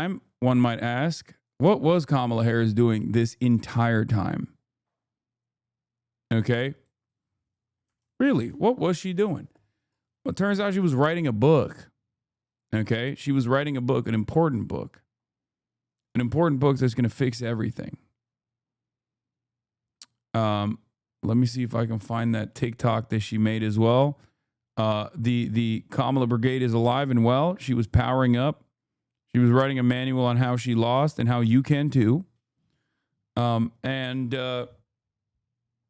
time, one might ask, what was Kamala Harris doing this entire time? Okay? Really, what was she doing? Well, it turns out she was writing a book. Okay? She was writing a book, an important book. An important book that's going to fix everything. Let me see if I can find that TikTok that she made as well. The Kamala Brigade is alive and well. She was powering up. She was writing a manual on how she lost and how you can too. And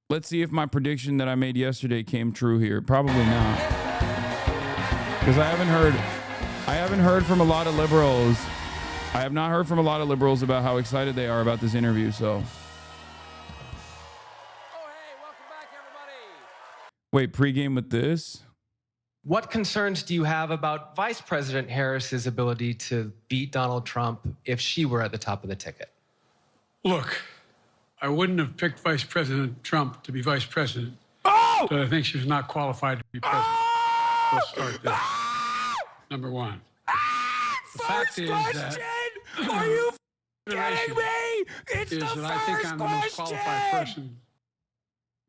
let's see if my prediction that I made yesterday came true here. Probably not, because I haven't heard from a lot of liberals. I have not heard from a lot of liberals about how excited they are about this interview. So. Wait, pregame with this? What concerns do you have about Vice President Harris's ability to beat Donald Trump if she were at the top of the ticket? Look, I wouldn't have picked Vice President Trump to be vice president. Oh! But I think she's not qualified to be president. Let's start there. Number one. The fact is that... Are you kidding me? It's is the that I think I'm the most qualified person.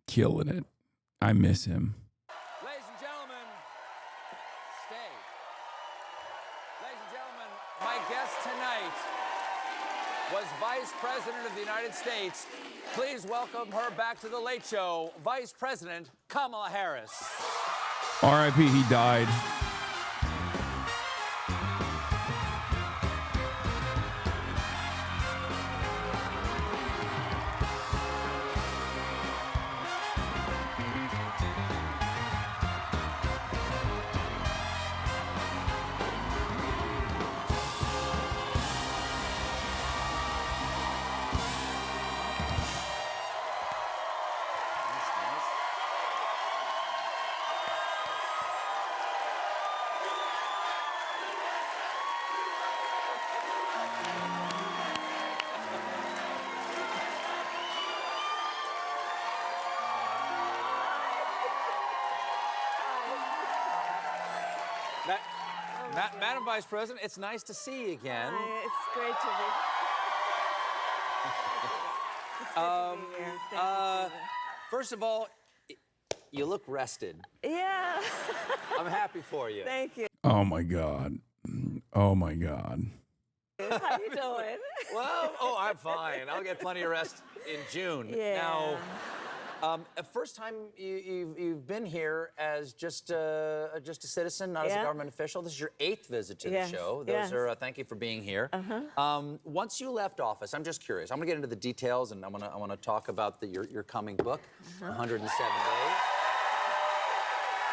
Killing it. I miss him. Ladies and gentlemen, stay. Ladies and gentlemen, my guest tonight was Vice President of the United States. Please welcome her back to The Late Show, Vice President Kamala Harris. R.I.P. He died. Madam Vice President, it's nice to see you again. Hi, it's great to be. It's good to be here. Thank you. First of all, you look rested. Yeah. I'm happy for you. Thank you. Oh my God. Oh my God. How you doing? Well, I'm fine. I'll get plenty of rest in June. Yeah. Now, first time you've been here as just a citizen, not as a government official. This is your 8th visit to the show. Those are thank you for being here. Once you left office, I'm just curious. I'm gonna get into the details, and I wanna talk about your coming book, 107 Days.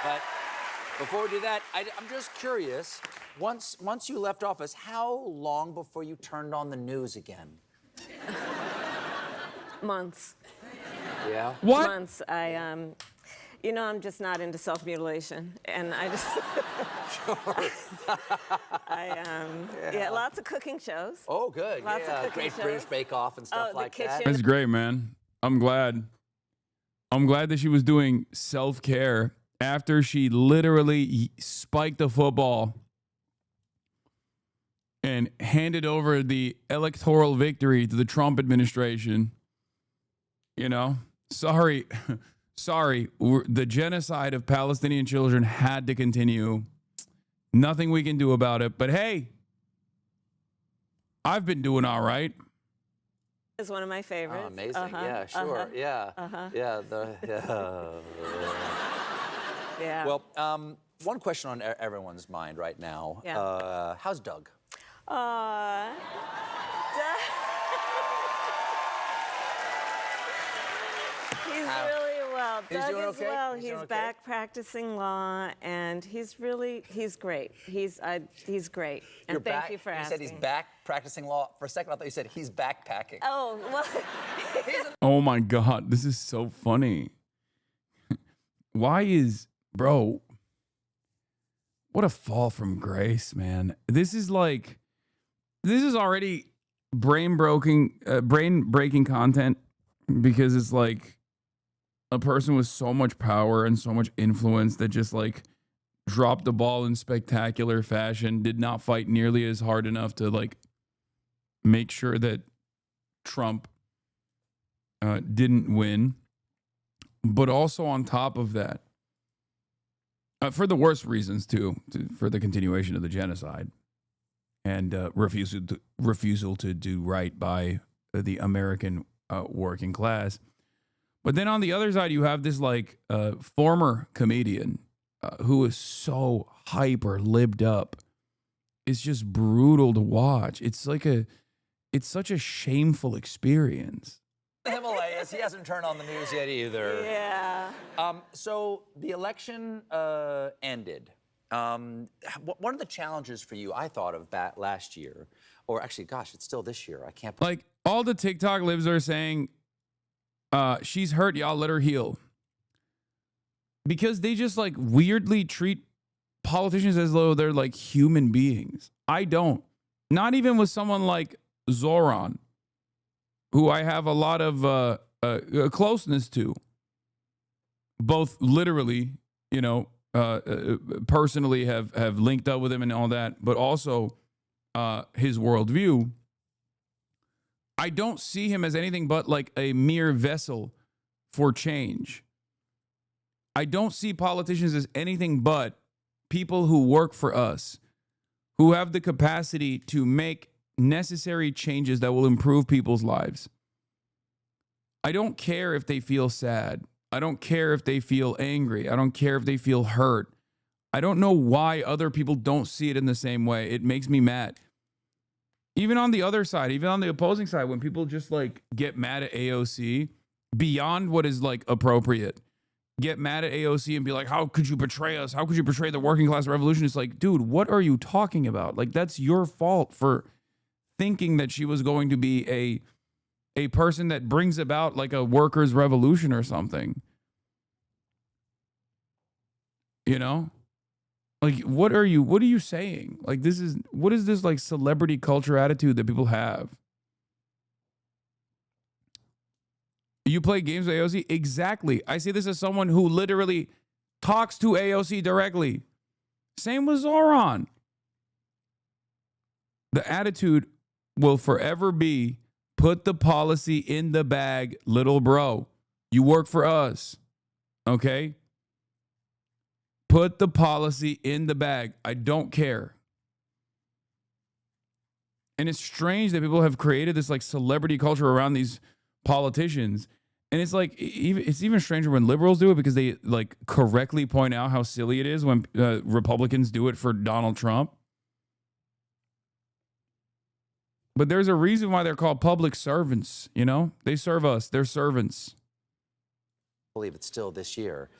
But before we do that, I'm just curious. Once you left office, how long before you turned on the news again? Months. Yeah. What? Months. I'm just not into self-mutilation, and I just. Lots of cooking shows. Oh, good. Lots of cooking Great shows. British Bake Off and stuff like that. That's great, man. I'm glad that she was doing self-care after she literally spiked a football and handed over the electoral victory to the Trump administration. You know, sorry, the genocide of Palestinian children had to continue. Nothing we can do about it. But hey, I've been doing all right. It's one of my favorites. Oh, amazing. Yeah, sure. Yeah. Well, one question on everyone's mind right now. Yeah. How's Doug? He's really well. He's Doug doing is okay? well. He's He's doing okay? back practicing law, and he's great. He's great. And You're thank back? you for You asking. said he's back practicing law. For a second, I thought you said he's backpacking. Oh, well. Oh my God, this is so funny. Bro, what a fall from grace, man. This is already brain-breaking content, because it's like a person with so much power and so much influence that just like dropped the ball in spectacular fashion, did not fight nearly as hard enough to like make sure that Trump didn't win. But also on top of that, for the worst reasons too, for the continuation of the genocide and refusal to do right by the American working class. But then on the other side, you have this like former comedian who is so hyper libbed up. It's just brutal to watch. It's such a shameful experience. The Himalayas. He hasn't turned on the news yet either. Yeah. So the election ended. One of the challenges for you, I thought of that last year, or actually, gosh, it's still this year. I can't. Like all the TikTok libs are saying, she's hurt, y'all let her heal. Because they just like weirdly treat politicians as though they're like human beings. I don't. Not even with someone like Zoran, who I have a lot of closeness to, both literally, personally have linked up with him and all that, but also his worldview. I don't see him as anything but like a mere vessel for change. I don't see politicians as anything but people who work for us, who have the capacity to make necessary changes that will improve people's lives. I don't care if they feel sad. I don't care if they feel angry. I don't care if they feel hurt. I don't know why other people don't see it in the same way. It makes me mad. Even on the other side, even on the opposing side, when people just like get mad at AOC beyond what is like appropriate, get mad at AOC and be like, how could you betray us? How could you betray the working class revolution? It's like, dude, what are you talking about? Like, that's your fault for thinking that she was going to be a person that brings about like a workers' revolution or something. Like, what are you saying? Like, what is this like celebrity culture attitude that people have? You play games with AOC? Exactly. I say this as someone who literally talks to AOC directly. Same with Zoran. The attitude will forever be, put the policy in the bag, little bro. You work for us. Okay? Put the policy in the bag. I don't care. And it's strange that people have created this like celebrity culture around these politicians. And it's like, it's even stranger when liberals do it, because they like correctly point out how silly it is when Republicans do it for Donald Trump. But there's a reason why they're called public servants. They serve us. They're servants. I believe it's still this year.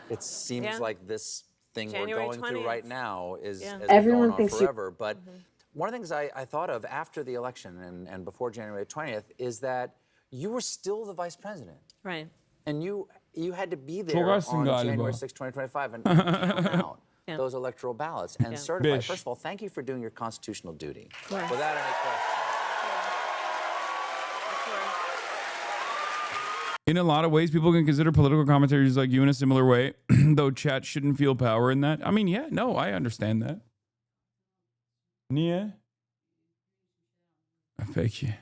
It seems like this thing January we're going 20th. through right now is Everyone going on thinks forever. But one of the things I thought of after the election and before January 20th is that you were still the vice president. Right. And you had to be there on January 6, 2025 and count out those electoral ballots and certify. Bish. First of all, thank you for doing your constitutional duty. Right. Without any question. In a lot of ways, people can consider political commentators like you in a similar way, though chat shouldn't feel power in that. I mean, yeah, no, I understand that. Yeah. Thank you.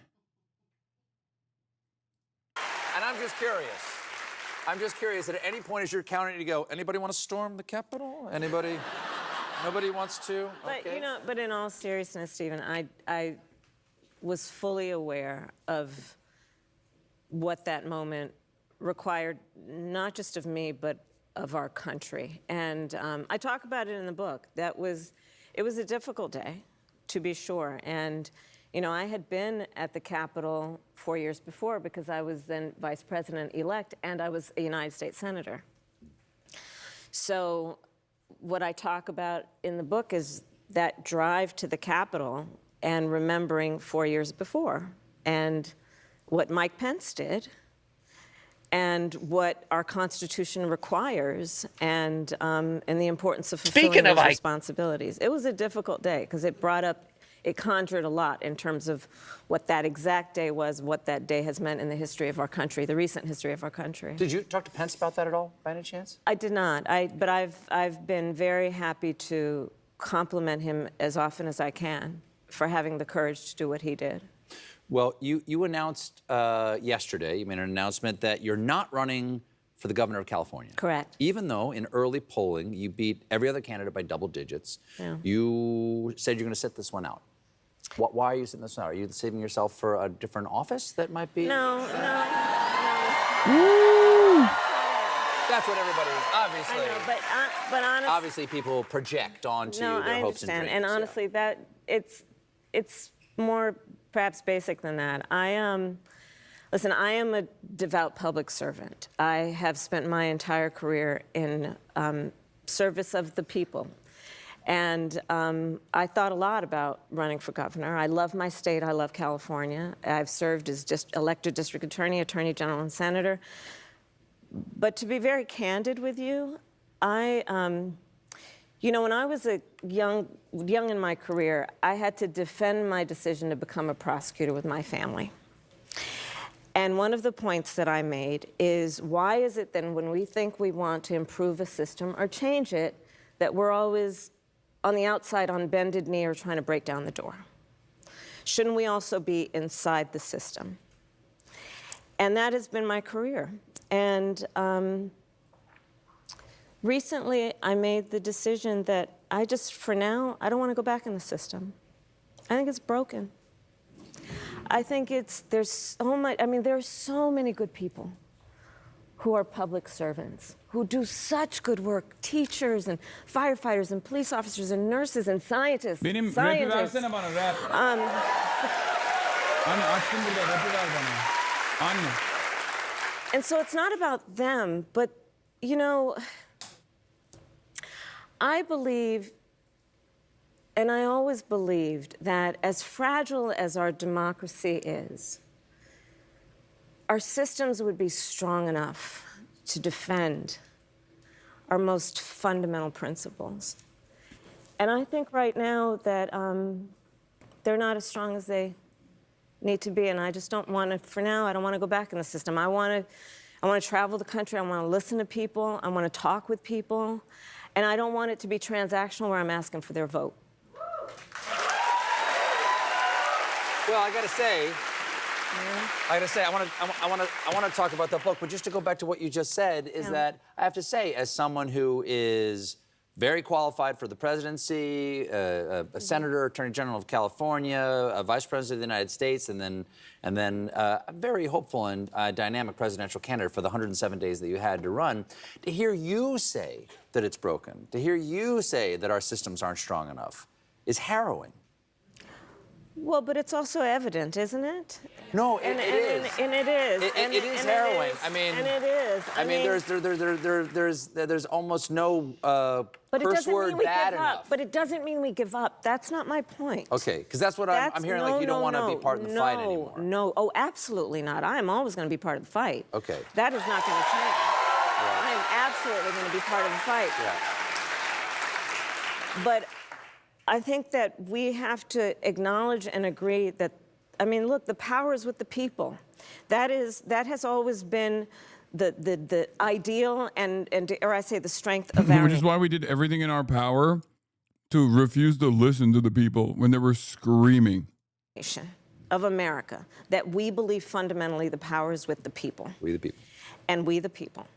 And I'm just curious, at any point as you're counting to go, anybody want to storm the Capitol? Anybody? Nobody wants to? But, Okay. but in all seriousness, Stephen, I was fully aware of what that moment required, not just of me, but of our country. And I talk about it in the book. It was a difficult day, to be sure. And, I had been at the Capitol 4 years before because I was then vice president-elect and I was a United States senator. So what I talk about in the book is that drive to the Capitol and remembering 4 years before and what Mike Pence did and what our Constitution requires and the importance of fulfilling those responsibilities. It was a difficult day because it conjured a lot in terms of what that exact day was, what that day has meant in the history of our country, the recent history of our country. Did you talk to Pence about that at all, by any chance? I did not. But I've been very happy to compliment him as often as I can for having the courage to do what he did. Well, you announced yesterday, you made an announcement that you're not running for the governor of California. Correct. Even though in early polling you beat every other candidate by double digits, Yeah. you said you're going to sit this one out. Why are you sitting this one out? Are you saving yourself for a different office that might be? No. That's what everybody obviously. I know, but honestly, Obviously, people project onto no, their I hopes and understand. dreams. And yeah. honestly, that it's more perhaps basic than that. Listen, I am a devout public servant. I have spent my entire career in service of the people. And I thought a lot about running for governor. I love my state. I love California. I've served as just elected district attorney, attorney general, and senator. But to be very candid with you, when I was young in my career, I had to defend my decision to become a prosecutor with my family. And one of the points that I made is, why is it then when we think we want to improve a system or change it, that we're always on the outside on bended knee or trying to break down the door? Shouldn't we also be inside the system? And that has been my career. And recently, I made the decision that for now, I don't want to go back in the system. I think it's broken. I think there's so much, there are so many good people who are public servants, who do such good work, teachers and firefighters and police officers and nurses and scientists. Benim scientists. rapi versene bana rap. Anne açtım burada rapi ver bana. Anne. And so it's not about them, but, I believe, and I always believed, that as fragile as our democracy is, our systems would be strong enough to defend our most fundamental principles. And I think right now that they're not as strong as they need to be, and I just don't want to, for now, I don't want to go back in the system. I want to travel the country, I want to listen to people, I want to talk with people, and I don't want it to be transactional where I'm asking for their vote. Well, I gotta say, I want to talk about the book, but just to go back to what you just said, is that I have to say, as someone who is very qualified for the presidency, a senator, attorney general of California, a vice president of the United States, and then a very hopeful and dynamic presidential candidate for the 107 days that you had to run, to hear you say that it's broken, to hear you say that our systems aren't strong enough, is harrowing. Well, but it's also evident, isn't it? No, it is. And it is. It is harrowing. And it is. I mean, there's almost no curse word bad enough. But it doesn't mean we give up. That's not my point. Okay, because that's what I'm hearing. Like you don't want to be part of the fight anymore. No, oh, absolutely not. I am always going to be part of the fight. Okay. That is not going to change. Yeah. I am absolutely going to be part of the fight. Yeah. But I think that we have to acknowledge and agree that, look, the power is with the people. That has always been the ideal and or I say the strength of our Which is why we did everything in our power to refuse to listen to the people when they were screaming. Nation of America, that we believe fundamentally the power is with the people. We the people. And we the people.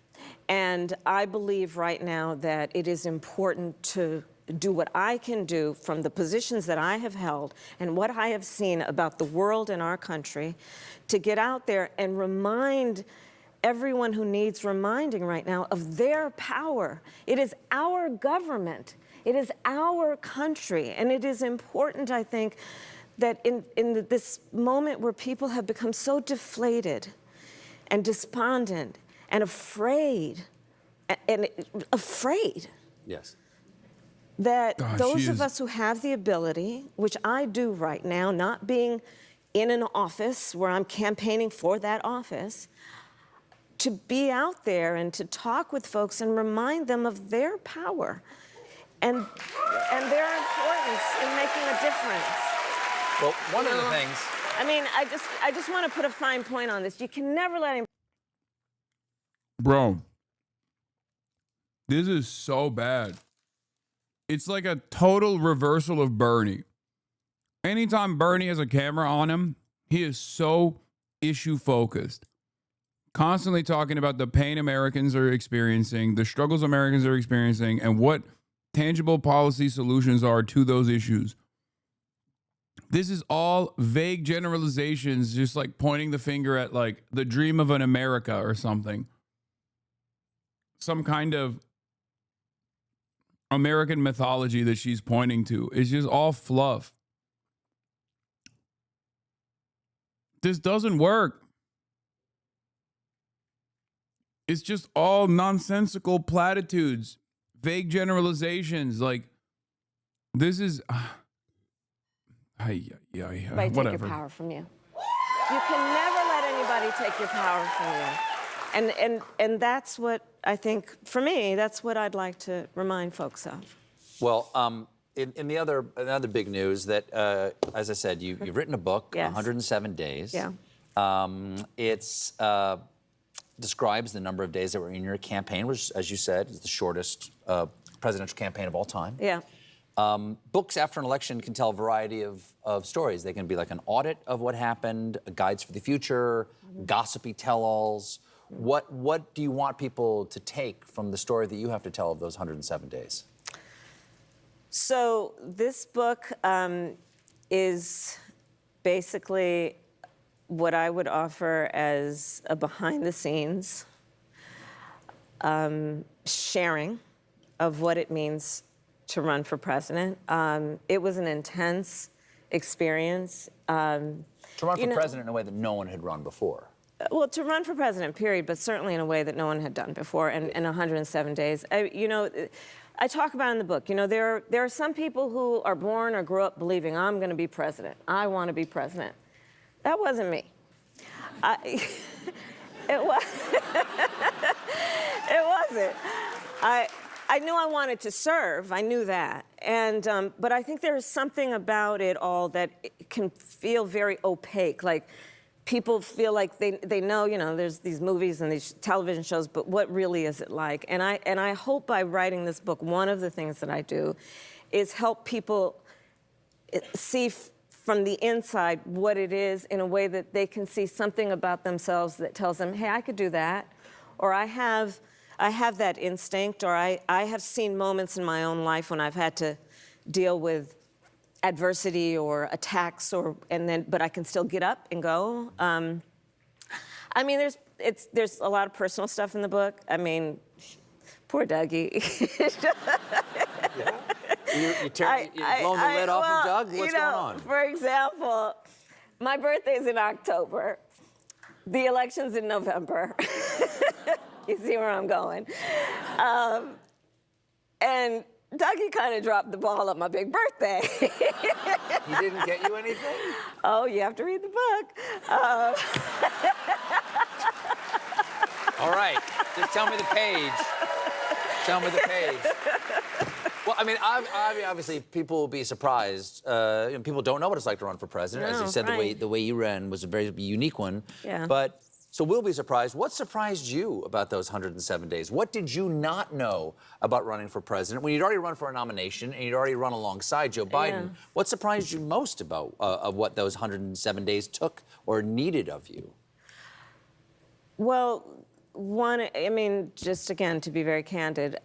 And I believe right now that it is important to do what I can do from the positions that I have held and what I have seen about the world and our country to get out there and remind everyone who needs reminding right now of their power. It is our government. It is our country. And it is important, I think, that in this moment where people have become so deflated and despondent and afraid, Yes. that those of us who have the ability, which I do right now, not being in an office where I'm campaigning for that office, to be out there and to talk with folks and remind them of their power and their importance in making a difference. Well, one of the things. I just want to put a fine point on this. You can never let him. Bro, this is so bad. It's like a total reversal of Bernie. Anytime Bernie has a camera on him, He is so issue focused, constantly talking about the pain Americans are experiencing, the struggles Americans are experiencing, and what tangible policy solutions are to those issues. This is all vague generalizations, just like pointing the finger at like the dream of an America or something. Some kind of American mythology that she's pointing to. It's just all fluff. This doesn't work. It's just all nonsensical platitudes, vague generalizations. Like, this is... Anybody take whatever. your power from you. You can never let anybody take your power from you. And that's what I think, for me, that's what I'd like to remind folks of. Well, in the other big news that, as I said, you've written a book, Yes. 107 Days. Yeah. It's describes the number of days that were in your campaign, which, as you said, is the shortest presidential campaign of all time. Yeah. Books after an election can tell a variety of stories. They can be like an audit of what happened, guides for the future, gossipy tell-alls. What do you want people to take from the story that you have to tell of those 107 days? So this book is basically what I would offer as a behind-the-scenes sharing of what it means to run for president. It was an intense experience. To run for president in a way that no one had run before. Well, to run for president, period, but certainly in a way that no one had done before, and in 107 days. I talk about in the book, there are some people who are born or grew up believing, I'm going to be president. I want to be president. That wasn't me. It wasn't. I knew I wanted to serve. I knew that. But I think there is something about it all that it can feel very opaque. Like, people feel like they know, there's these movies and these television shows, but what really is it like? And I hope by writing this book, one of the things that I do is help people see from the inside what it is in a way that they can see something about themselves that tells them, hey, I could do that, or I have that instinct, or I have seen moments in my own life when I've had to deal with adversity or attacks, but I can still get up and go. There's a lot of personal stuff in the book. Poor Dougie. You're blowing the lid off of Doug? What's going on? For example, my birthday's in October. The election's in November. You see where I'm going. And Dougie kind of dropped the ball on my big birthday. He didn't get you anything? Oh, you have to read the book. All right, just tell me the page. Tell me the page. Well, obviously, people will be surprised. People don't know what it's like to run for president. As you said, right. the way you ran was a very unique one. Yeah. So we'll be surprised. What surprised you about those 107 days? What did you not know about running for president when you'd already run for a nomination and you'd already run alongside Joe Biden? Yeah. What surprised you most about of what those 107 days took or needed of you? Well, just again, to be very candid,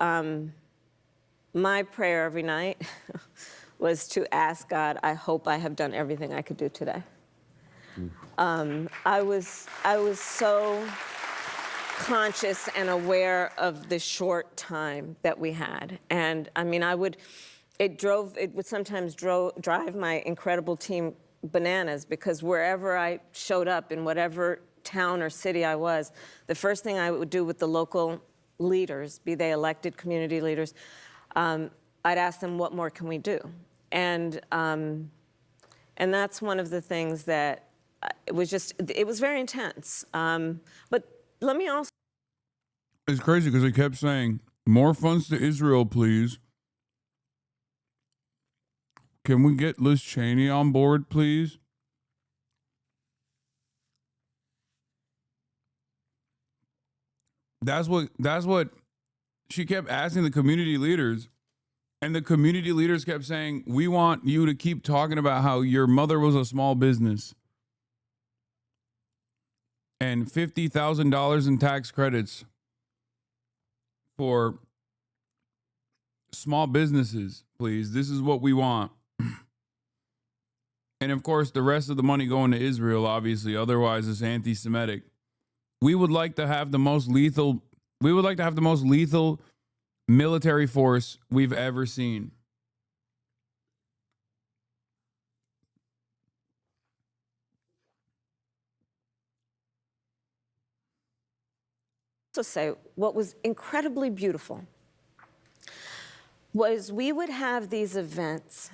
my prayer every night was to ask God, I hope I have done everything I could do today. I was so conscious and aware of the short time that we had. And it would sometimes drive my incredible team bananas, because wherever I showed up, in whatever town or city I was, the first thing I would do with the local leaders, be they elected community leaders, I'd ask them, what more can we do? And that's one of the things that it was very intense. But let me also... It's crazy because they kept saying, more funds to Israel, please. Can we get Liz Cheney on board, please? That's what she kept asking the community leaders. And the community leaders kept saying, we want you to keep talking about how your mother was a small business. and $50,000 in tax credits for small businesses, please. This is what we want. And of course, the rest of the money going to Israel, obviously, otherwise it's anti-Semitic. We would like to have the most lethal military force we've ever seen. To say what was incredibly beautiful was we would have these events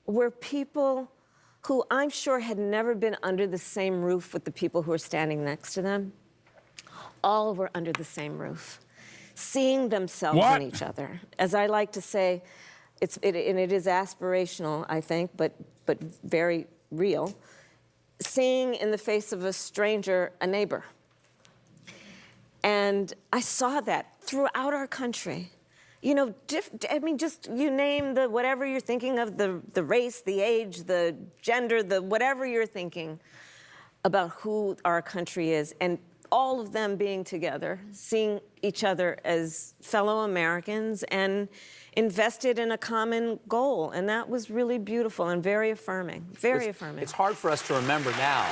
where people who I'm sure had never been under the same roof with the people who were standing next to them, all were under the same roof, seeing themselves in each other. As I like to say, it is aspirational, I think, but very real, seeing in the face of a stranger a neighbor. And I saw that throughout our country. You know, I mean, just you name the whatever you're thinking of, the race, the age, the gender, the whatever you're thinking about who our country is, and all of them being together, seeing each other as fellow Americans and invested in a common goal. And that was really beautiful and very affirming, very affirming. It's hard for us to remember now.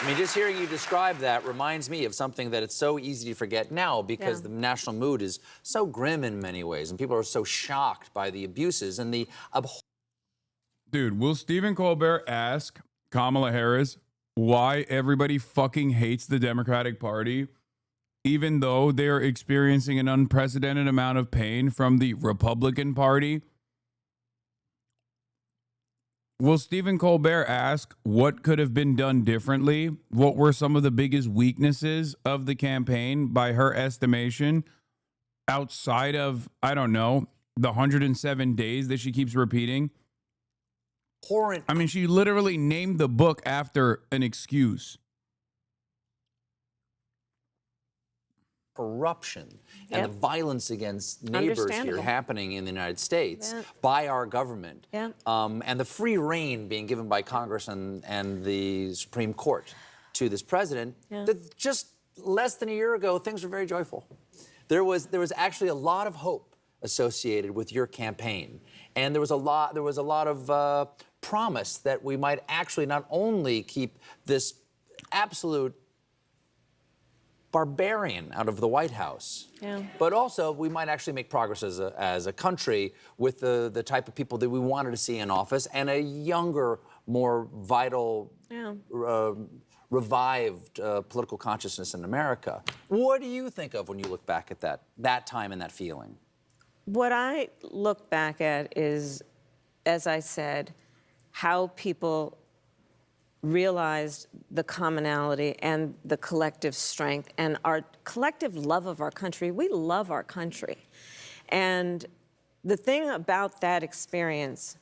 I mean, just hearing you describe that reminds me of something that it's so easy to forget now because the national mood is so grim in many ways, and people are so shocked by the abuses and the Dude, will Stephen Colbert ask Kamala Harris why everybody fucking hates the Democratic Party, even though they're experiencing an unprecedented amount of pain from the Republican Party? Will Stephen Colbert ask what could have been done differently? What were some of the biggest weaknesses of the campaign by her estimation outside of, I don't know, the 107 days that she keeps repeating? I mean, she literally named the book after an excuse. corruption and the violence against neighbors here happening in the United States by our government, and the free reign being given by Congress and the Supreme Court to this president, that just less than a year ago, things were very joyful. There was actually a lot of hope associated with your campaign, and there was a lot of promise that we might actually not only keep this absolute barbarian out of the White House, but also we might actually make progress as a country with the type of people that we wanted to see in office, and a younger, more vital, revived political consciousness in America. What do you think of when you look back at that time and that feeling? What I look back at is, as I said, how people realized the commonality and the collective strength and our collective love of our country. We love our country. And the thing about that experience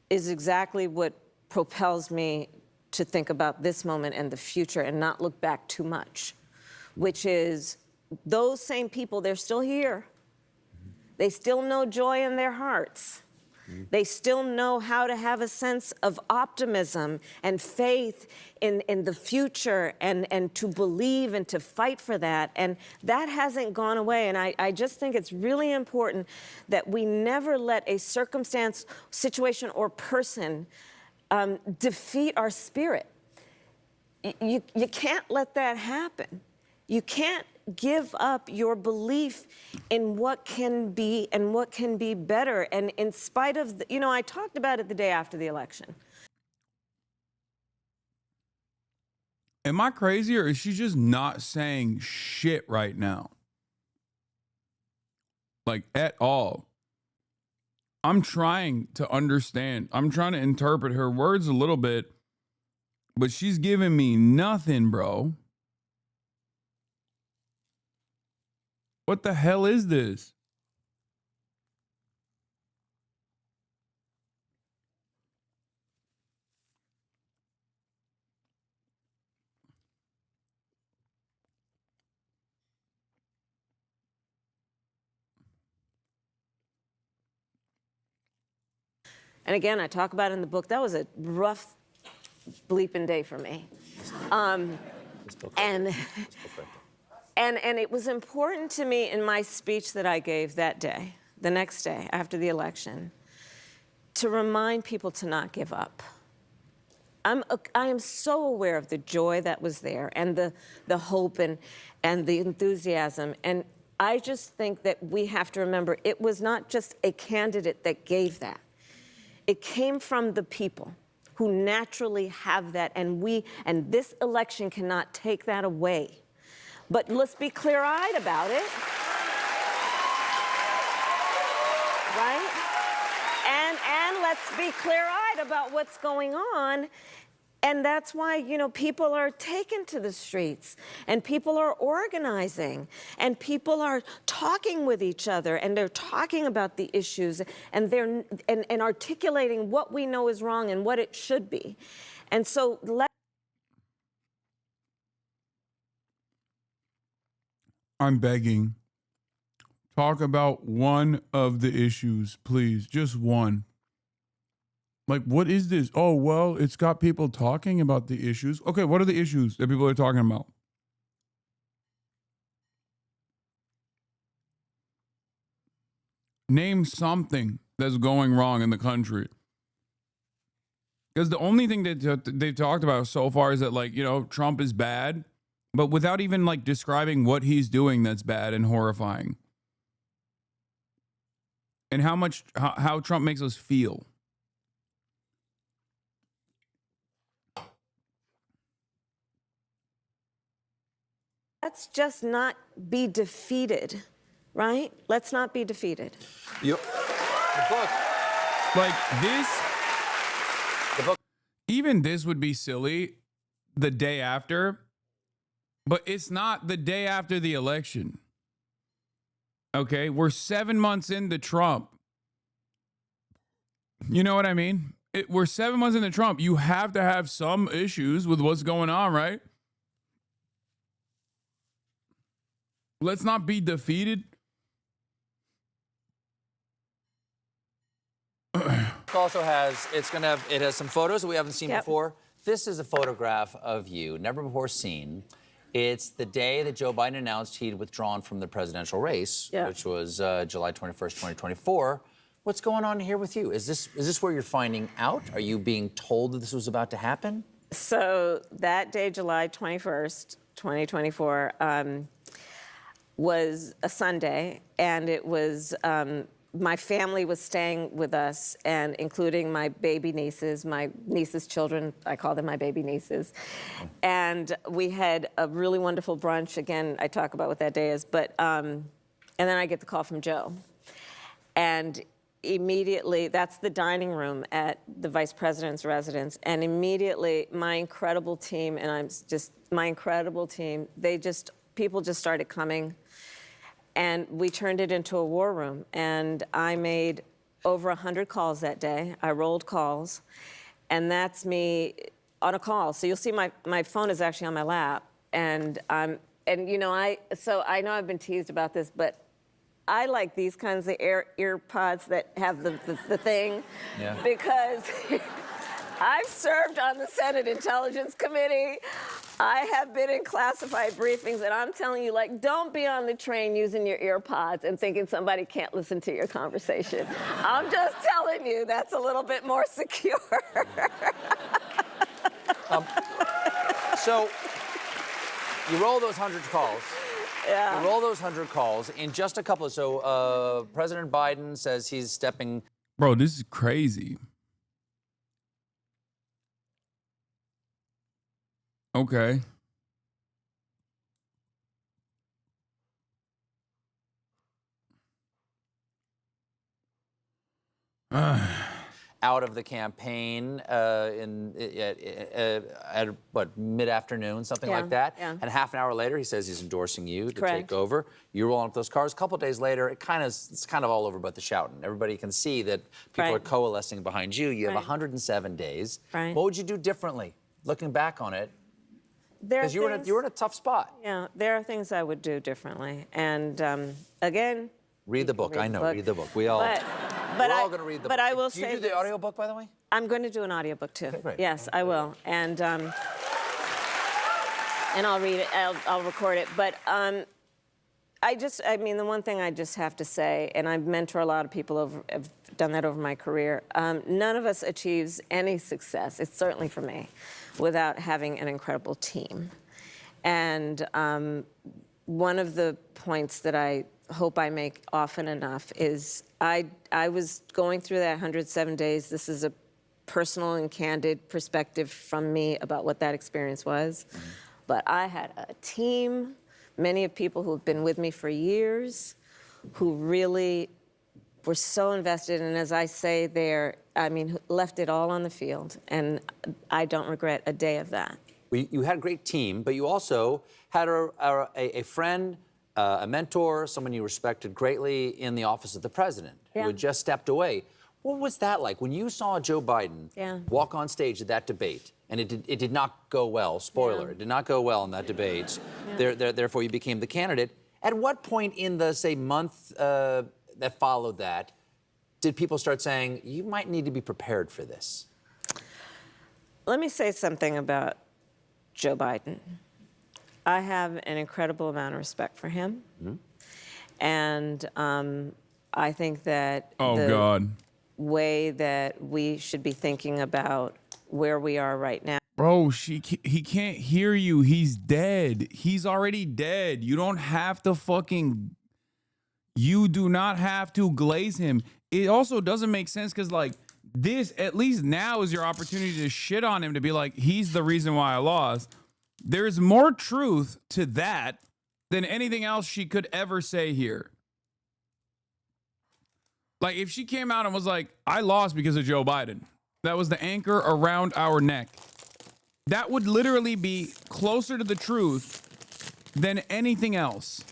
is exactly what propels me to think about this moment and the future and not look back too much, which is those same people, they're still here. They still know joy in their hearts. They still know how to have a sense of optimism and faith in the future and to believe and to fight for that. And that hasn't gone away. And I just think it's really important that we never let a circumstance, situation, or person defeat our spirit. You can't let that happen. You can't give up your belief in what can be and what can be better. And in spite of, I talked about it the day after the election. Am I crazy, or is she just not saying shit right now? Like, at all. I'm trying to understand. I'm trying to interpret her words a little bit, but she's giving me nothing, bro. What the hell is this? And again, I talk about it in the book. That was a rough bleeping day for me. And it was important to me in my speech that I gave that day, the next day after the election, to remind people to not give up. I am so aware of the joy that was there and the hope and the enthusiasm. And I just think that we have to remember it was not just a candidate that gave that. It came from the people who naturally have that, and this election cannot take that away. But let's be clear-eyed about it, right? And let's be clear-eyed about what's going on. And that's why, you know, people are taken to the streets, and people are organizing, and people are talking with each other, and they're talking about the issues, and they're and articulating what we know is wrong and what it should be. And so I'm begging. Talk about one of the issues, please. Just one. Like, what is this? Oh, well, it's got people talking about the issues. Okay, what are the issues that people are talking about? Name something that's going wrong in the country. Because the only thing that they've talked about so far is that, like, you know, Trump is bad, but without even, like, describing what he's doing that's bad and horrifying. And how Trump makes us feel. let's just not be defeated, right? Let's not be defeated. The book. Like this, The book. even this would be silly the day after, but it's not the day after the election. Okay, we're 7 months into Trump. You know what I mean? We're 7 months into Trump. You have to have some issues with what's going on, right? Let's not be defeated. Also has, it has some photos that we haven't seen Yep. before. This is a photograph of you, never before seen. It's the day that Joe Biden announced he'd withdrawn from the presidential race, Yeah. which was July 21st, 2024. What's going on here with you? Is this where you're finding out? Are you being told that this was about to happen? So that day, July 21st, 2024, was a Sunday, and it was, my family was staying with us, and including my baby nieces, my nieces' children, I call them my baby nieces. And we had a really wonderful brunch. Again, I talk about what that day is, but, and then I get the call from Joe. And immediately, that's the dining room at the vice president's residence. And immediately, my incredible team, my incredible team, people just started coming. And we turned it into a war room. And I made over 100 calls that day. I rolled calls. And that's me on a call. So you'll see my phone is actually on my lap. And you know, I know I've been teased about this, but I like these kinds of ear pods that have the thing. Yeah. Because I've served on the Senate Intelligence Committee. I have been in classified briefings, and I'm telling you, like, don't be on the train using your ear pods and thinking somebody can't listen to your conversation. I'm just telling you, that's a little bit more secure. So you roll those 100 calls. Yeah. You roll those 100 calls in just a couple of, so President Biden says he's stepping. Bro, this is crazy. Okay. Out of the campaign at what, mid-afternoon, something Yeah, like that. yeah. And half an hour later, he says he's endorsing you to Correct. take over. You roll up those cars. A couple days later, it's kind of all over but the shouting. Everybody can see that people Right. are coalescing behind you. You have Right. 107 days. Right. What would you do differently, looking back on it? There are Because you were in a tough spot. Yeah, there are things I would do differently. And again, Read the book. read I the know. book. Read the book. We all. but But We're all going to read the but book. I will Do you say do the audiobook, by the way? I'm going to do an audiobook too. Okay, great. Yes, I will. And I'll read it. I'll record it. But I mean, the one thing I just have to say, and I mentor a lot of people have done that over my career. None of us achieves any success. It's certainly for me, without having an incredible team. And one of the points that I hope I make often enough is I was going through that 107 days. This is a personal and candid perspective from me about what that experience was. But I had a team, many of people who have been with me for years, who really were so invested, and as I say there, I mean, left it all on the field, and I don't regret a day of that. Well, you had a great team, but you also had a friend, a mentor, someone you respected greatly in the office of the president, who had just stepped away. What was that like when you saw Joe Biden walk on stage at that debate, and it did not go well? Spoiler, it did not go well in that debate. Therefore, you became the candidate. At what point in the, say, month that followed that, did people start saying, you might need to be prepared for this? Let me say something about Joe Biden. I have an incredible amount of respect for him. And I think that the way that we should be thinking about where we are right now. Bro, he can't hear you. He's dead. He's already dead. You don't have to you do not have to glaze him. It also doesn't make sense because, like, this, at least now is your opportunity to shit on him, to be like, he's the reason why I lost. There's more truth to that than anything else she could ever say here. Like, if she came out and was like, I lost because of Joe Biden, that was the anchor around our neck, that would literally be closer to the truth than anything else.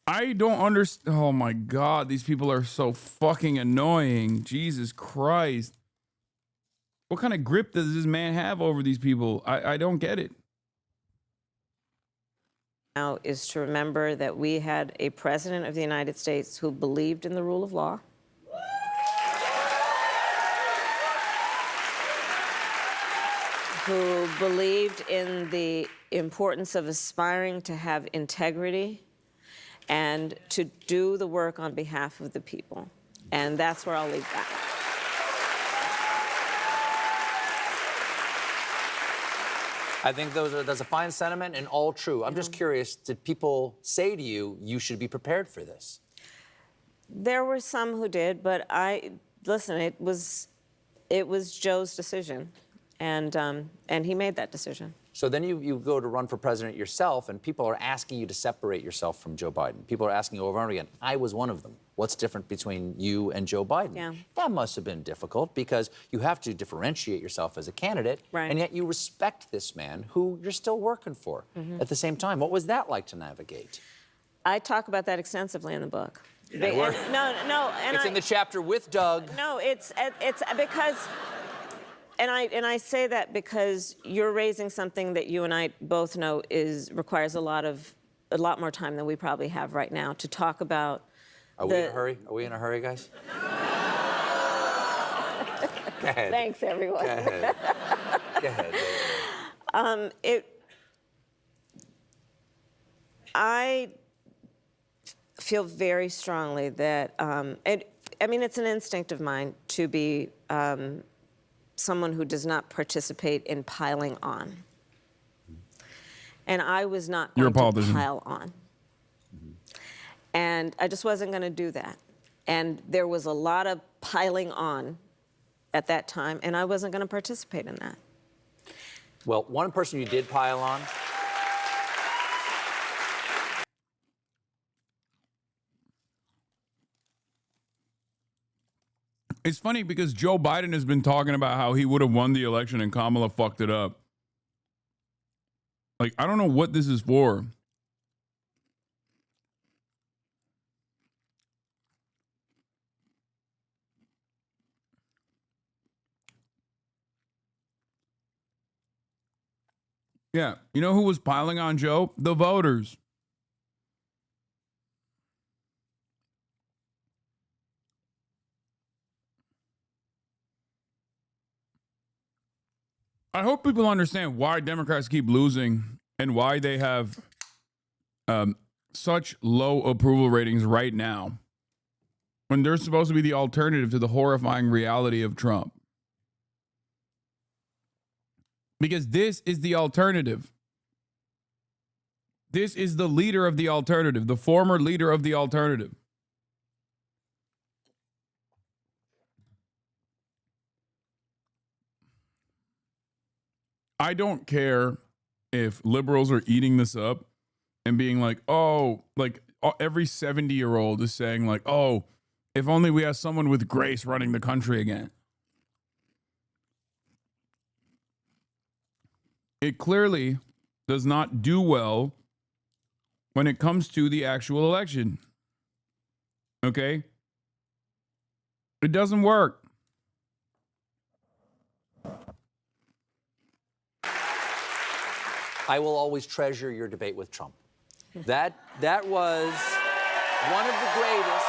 I don't understand. Oh my God, these people are so fucking annoying. Jesus Christ. What kind of grip does this man have over these people? I don't get it. Now is to remember that we had a president of the United States who believed in the rule of law, who believed in the importance of aspiring to have integrity and to do the work on behalf of the people. And that's where I'll leave that. I think that's a fine sentiment and all true. I'm just curious, did people say to you, you should be prepared for this? There were some who did, but listen, it was Joe's decision, and he made that decision. So then you go to run for president yourself, and people are asking you to separate yourself from Joe Biden. People are asking you over and over again, I was one of them. What's different between you and Joe Biden? Yeah. That must have been difficult because you have to differentiate yourself as a candidate, and yet you respect this man who you're still working for at the same time. What was that like to navigate? I talk about that extensively in the book. And It's in the chapter with Doug. No, it's because, and I say that because you're raising something that you and I both know requires a lot more time than we probably have right now to talk about. Are we in a hurry? Are we in a hurry, guys? Go ahead. Thanks, everyone. Go ahead. Go ahead. I feel very strongly that, it's an instinct of mine to be someone who does not participate in piling on. And I was not going to pile on. And I just wasn't going to do that. And there was a lot of piling on at that time, and I wasn't going to participate in that. Well, one person you did pile on. It's funny because Joe Biden has been talking about how he would have won the election and Kamala fucked it up. Like, I don't know what this is for. Yeah, you know who was piling on Joe? The voters. I hope people understand why Democrats keep losing and why they have such low approval ratings right now when they're supposed to be the alternative to the horrifying reality of Trump. Because this is the alternative. This is the leader of the alternative, the former leader of the alternative. I don't care if liberals are eating this up and being like, oh, like every 70-year-old is saying like, oh, if only we had someone with grace running the country again. It clearly does not do well when it comes to the actual election. Okay? It doesn't work. I will always treasure your debate with Trump. That was one of the greatest.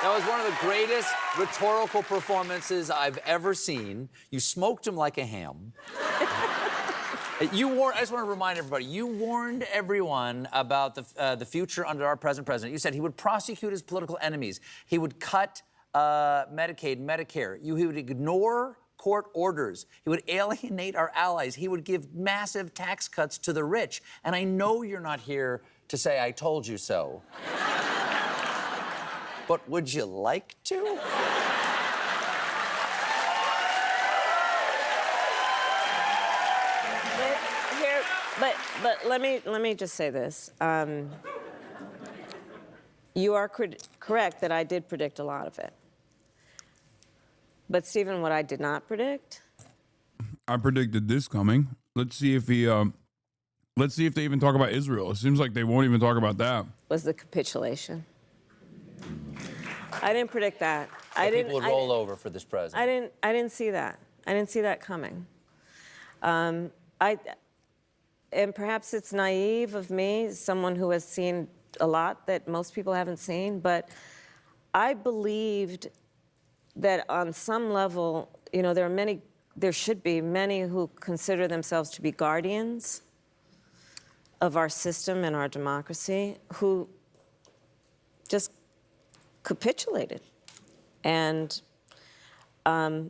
That was one of the greatest rhetorical performances I've ever seen. You smoked him like a ham. I just want to remind everybody, you warned everyone about the future under our present president. You said he would prosecute his political enemies. He would cut Medicaid, Medicare. He would ignore court orders. He would alienate our allies. He would give massive tax cuts to the rich. And I know you're not here to say, I told you so. But would you like to? But let me just say this. You are correct that I did predict a lot of it. But Stephen, what I did not predict. I predicted this coming. Let's see if he. Let's see if they even talk about Israel. It seems like they won't even talk about that. Was the capitulation? I didn't predict that. People would roll over for this president. I didn't see that. I didn't see that coming. And perhaps it's naive of me, someone who has seen a lot that most people haven't seen, but I believed that on some level, you know, there should be many who consider themselves to be guardians of our system and our democracy who just capitulated. And I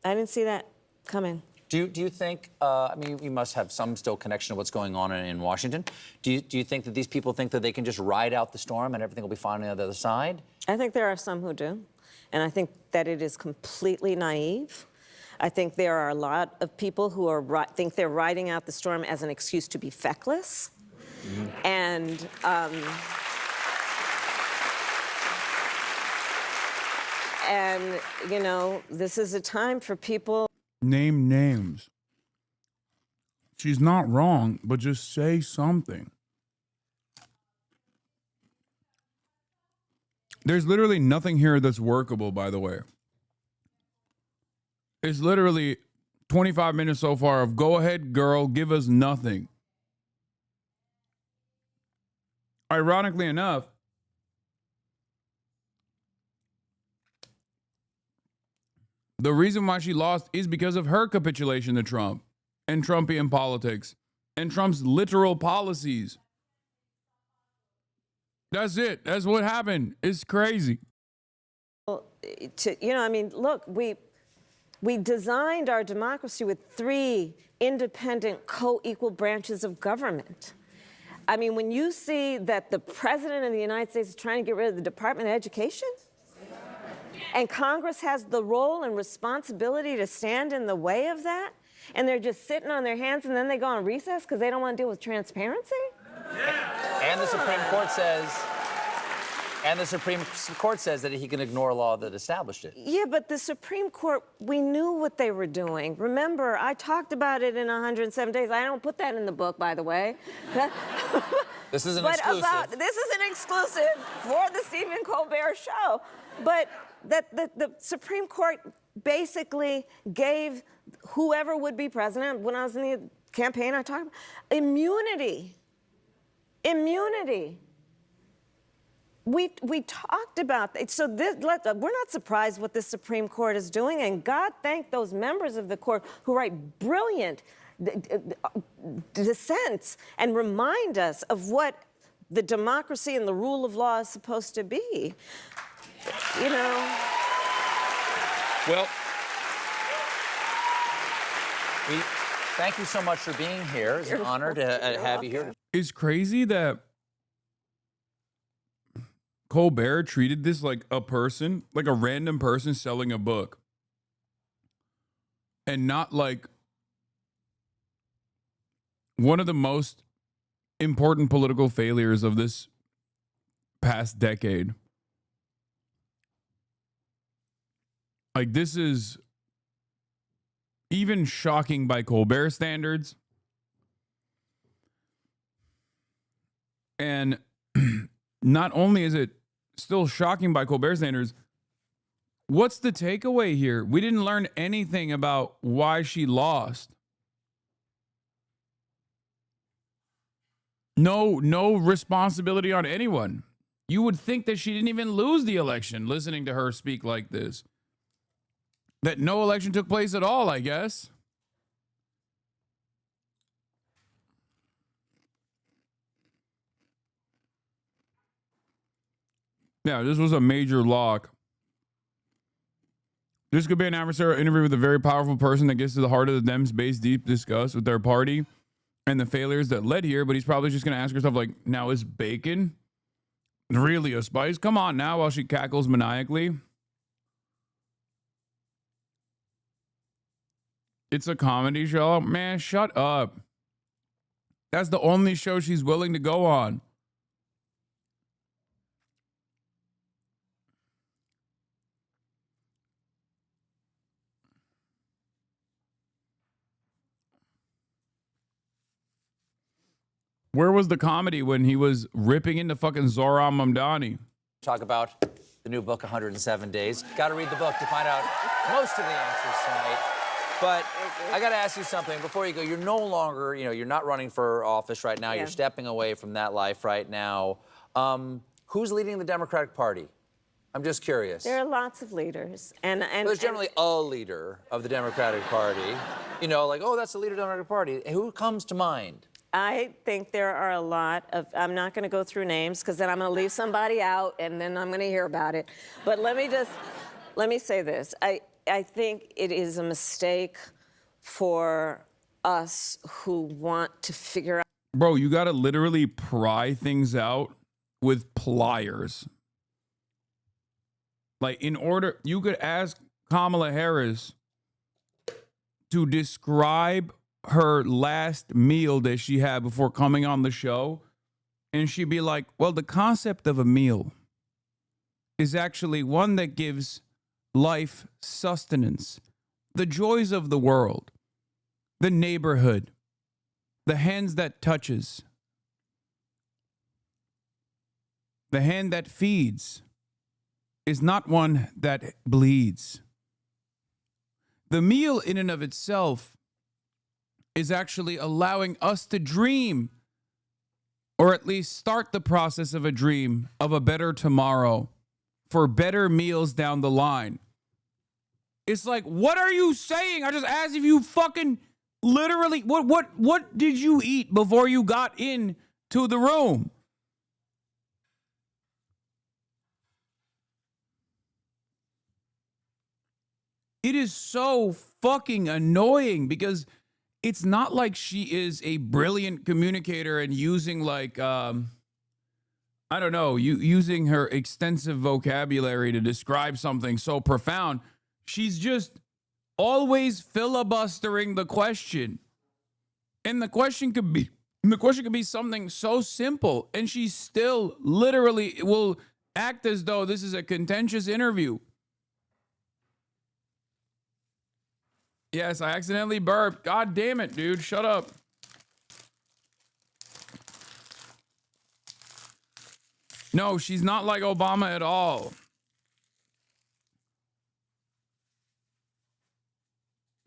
didn't see that coming. Do you think, I mean, you must have some still connection to what's going on in Washington. Do you think that these people think that they can just ride out the storm and everything will be fine on the other side? I think there are some who do. And I think that it is completely naive. I think there are a lot of people who think they're riding out the storm as an excuse to be feckless. Mm-hmm. And, you know, this is a time for people. Name names. She's not wrong, but just say something. There's literally nothing here that's workable, by the way. It's literally 25 minutes so far of go ahead, girl, give us nothing. Ironically enough, the reason why she lost is because of her capitulation to Trump and Trumpian politics and Trump's literal policies. That's it. That's what happened. It's crazy. Well, you know, I mean, look, we designed our democracy with 3 independent, co-equal branches of government. I mean, when you see that the president of the United States is trying to get rid of the Department of Education, and Congress has the role and responsibility to stand in the way of that, and they're just sitting on their hands and then they go on recess because they don't want to deal with transparency? And the Supreme Court says that he can ignore a law that established it. Yeah, but the Supreme Court, we knew what they were doing. Remember, I talked about it in 107 Days. I don't put that in the book, by the way. This is an exclusive. This is an exclusive for the Stephen Colbert Show. But the Supreme Court basically gave whoever would be president, when I was in the campaign, I talked about immunity. Immunity. We talked about it. So we're not surprised what the Supreme Court is doing, and God thank those members of the court who write brilliant dissents and remind us of what the democracy and the rule of law is supposed to be. You know. Well, thank you so much for being here. It's an honor to have you here. It's crazy that Colbert treated this like a person, like a random person selling a book, and not like one of the most important political failures of this past decade. Like, this is even shocking by Colbert standards. And not only is it still shocking by Colbert standards, what's the takeaway here? We didn't learn anything about why she lost. No responsibility on anyone. You would think that she didn't even lose the election, listening to her speak like this. That no election took place at all, I guess. Yeah, this was a major lock. This could be an adversarial interview with a very powerful person that gets to the heart of the Dems' base deep disgust with their party and the failures that led here, but he's probably just going to ask herself, like, now is bacon really a spice? Come on now, while she cackles maniacally. It's a comedy show? Man, shut up. That's the only show she's willing to go on. Where was the comedy when he was ripping into fucking Zohran Mamdani? Talk about the new book, 107 Days. Got to read the book to find out most of the answers tonight. But I got to ask you something before you go. You're no longer, you're not running for office right now. Yeah. You're stepping away from that life right now. Who's leading the Democratic Party? I'm just curious. There are lots of leaders. And there's generally a leader of the Democratic Party. Like, oh, that's the leader of the Democratic Party. And who comes to mind? I think there are a lot of, I'm not going to go through names because then I'm going to leave somebody out and then I'm going to hear about it. But let me say this. I think it is a mistake for us who want to figure out. Bro, you got to literally pry things out with pliers. Like, you could ask Kamala Harris to describe her last meal that she had before coming on the show, and she'd be like, well, the concept of a meal is actually one that gives life sustenance, the joys of the world, the neighborhood, the hands that touches, the hand that feeds is not one that bleeds. The meal in and of itself is actually allowing us to dream, or at least start the process of a dream of a better tomorrow for better meals down the line. It's like, what are you saying? I just asked if you fucking literally, what did you eat before you got into the room? It is so fucking annoying because it's not like she is a brilliant communicator and using like, I don't know, using her extensive vocabulary to describe something so profound. She's just always filibustering the question. And the question could be something so simple, and she still literally will act as though this is a contentious interview. Yes, I accidentally burped. God damn it, dude. Shut up. No, she's not like Obama at all.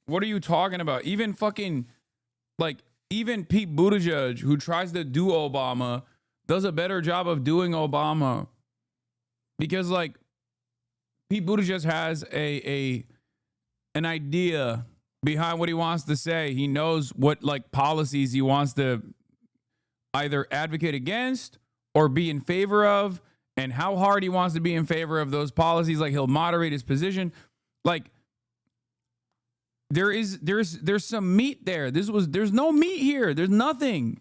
What are you talking about? Even Pete Buttigieg, who tries to do Obama, does a better job of doing Obama because like Pete Buttigieg has an idea behind what he wants to say. He knows what like policies he wants to either advocate against or be in favor of, and how hard he wants to be in favor of those policies. Like he'll moderate his position. Like there's some meat there. There's no meat here. There's nothing.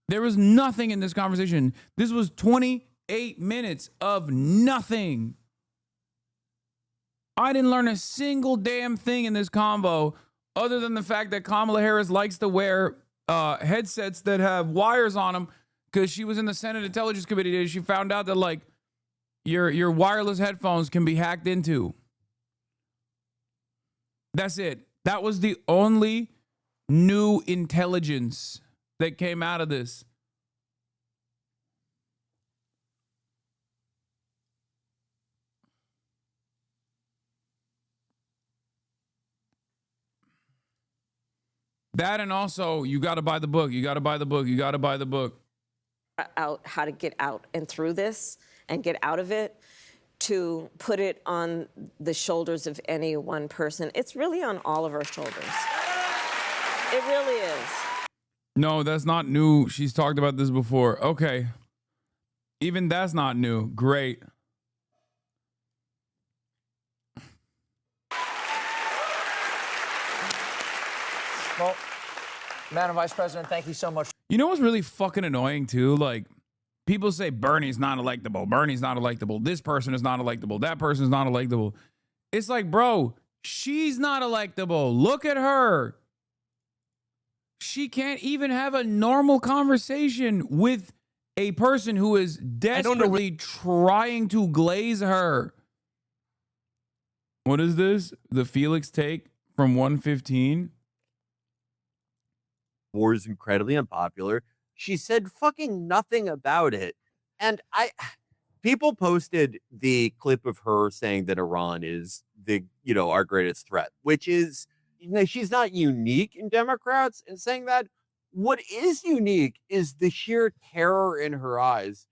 There was nothing in this conversation. This was 28 minutes of nothing. I didn't learn a single damn thing in this convo other than the fact that Kamala Harris likes to wear headsets that have wires on them because she was in the Senate Intelligence Committee today. She found out that like your wireless headphones can be hacked into. That's it. That was the only new intelligence that came out of this. That, and also you got to buy the book. You got to buy the book. You got to buy the book. Out how to get out and through this and get out of it, to put it on the shoulders of any one person. It's really on all of our shoulders. It really is. No, that's not new. She's talked about this before. Okay. Even that's not new. Great. Well, Madam Vice President, thank you so much. You know what's really fucking annoying too? Like, people say Bernie's not electable. Bernie's not electable. This person is not electable. That person is not electable. It's like, bro, she's not electable. Look at her. She can't even have a normal conversation with a person who is desperately trying to glaze her. What is this? The Felix take from 115? War is incredibly unpopular. She said fucking nothing about it. And people posted the clip of her saying that Iran is our greatest threat, which is, she's not unique in Democrats in saying that. What is unique is the sheer terror in her eyes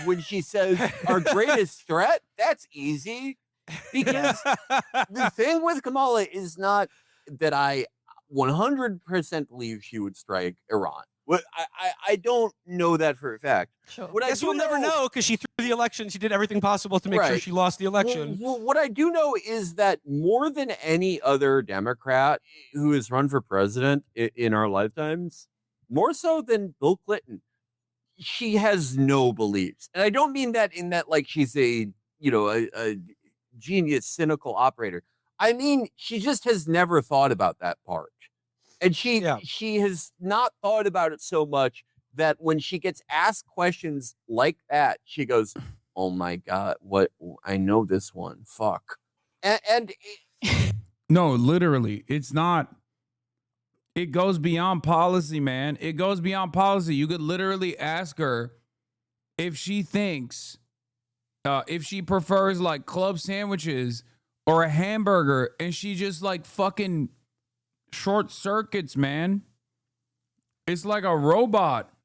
when she says our greatest threat. That's easy, because the thing with Kamala is not that I 100% believe she would strike Iran. I don't know that for a fact. Sure. What I guess we'll never know, because she threw the election. She did everything possible to make sure she lost the election. Well, what I do know is that more than any other Democrat who has run for president in our lifetimes, more so than Bill Clinton, she has no beliefs. And I don't mean that in that like she's a genius, cynical operator. I mean, she just has never thought about that part. And she has not thought about it so much that when she gets asked questions like that, she goes, oh my God, what? I know this one. Fuck. No, literally, it's not. It goes beyond policy, man. It goes beyond policy. You could literally ask her if she thinks, if she prefers like club sandwiches or a hamburger, and she just like fucking short circuits, man. It's like a robot.